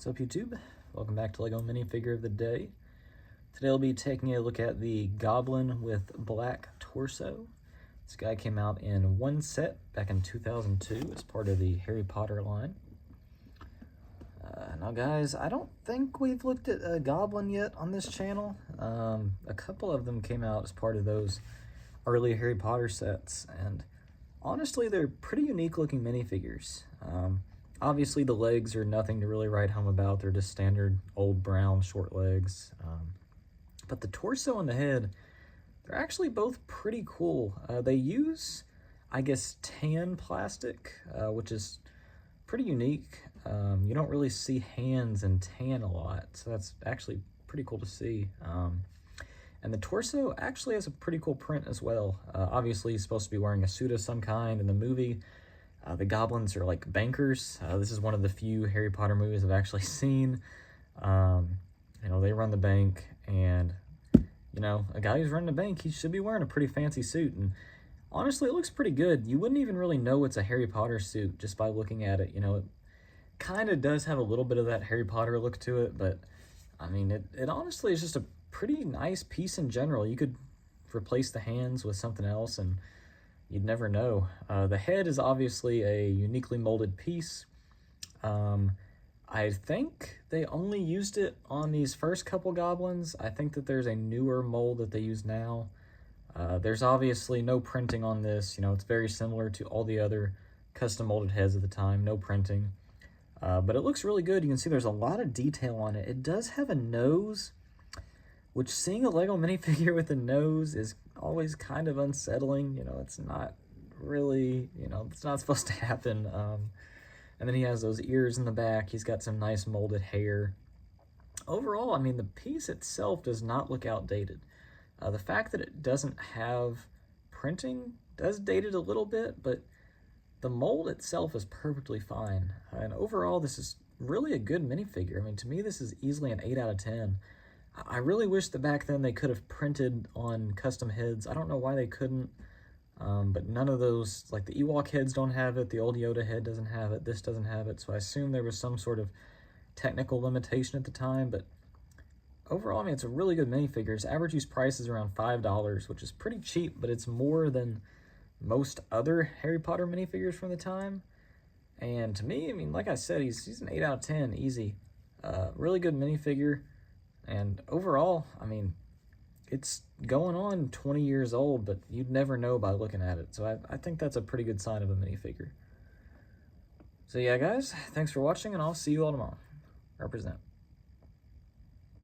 What's up, YouTube? Welcome back to LEGO Minifigure of the Day. Today I'll be taking a look at the Goblin with black torso. This guy came out in one set back in 2002 as part of the Harry Potter line. Now guys, I don't think we've looked at a Goblin yet on this channel. A couple of them came out as part of those early Harry Potter sets, and honestly they're pretty unique looking minifigures. Obviously, the legs are nothing to really write home about. They're just standard old brown short legs. But the torso and the head, they're actually both pretty cool. They use, I guess, tan plastic, which is pretty unique. You don't really see hands in tan a lot, so that's actually pretty cool to see. And the torso actually has a pretty cool print as well. Obviously, he's supposed to be wearing a suit of some kind in the movie. The goblins are like bankers. This is one of the few Harry Potter movies I've actually seen. You know, they run the bank, and you know, a guy who's running a bank, he should be wearing a pretty fancy suit, and honestly, it looks pretty good. You wouldn't even really know it's a Harry Potter suit just by looking at it. You know, it kind of does have a little bit of that Harry Potter look to it, but I mean, it honestly is just a pretty nice piece in general. You could replace the hands with something else, and you'd never know. The head is obviously a uniquely molded piece. I think they only used it on these first couple goblins. I think that there's a newer mold that they use now. There's obviously no printing on this. You know, it's very similar to all the other custom molded heads at the time, no printing. But it looks really good. You can see there's a lot of detail on it. It does have a nose, which seeing a LEGO minifigure with a nose is always kind of unsettling. You know, it's not really, you know, it's not supposed to happen. And then he has those ears in the back. He's got some nice molded hair. Overall, I mean, the piece itself does not look outdated. The fact that it doesn't have printing does date it a little bit, but the mold itself is perfectly fine. And overall, this is really a good minifigure. I mean, to me, this is easily an 8 out of 10. I really wish that back then they could have printed on custom heads. I don't know why they couldn't, but none of those, like the Ewok heads don't have it, the old Yoda head doesn't have it, this doesn't have it, so I assume there was some sort of technical limitation at the time, but overall, I mean, it's a really good minifigure. Its average use price is around $5, which is pretty cheap, but it's more than most other Harry Potter minifigures from the time, and to me, I mean, like I said, he's an 8 out of 10, easy. Really good minifigure. And overall, I mean, it's going on 20 years old, but you'd never know by looking at it. So I think that's a pretty good sign of a minifigure. So yeah, guys, thanks for watching, and I'll see you all tomorrow. Represent.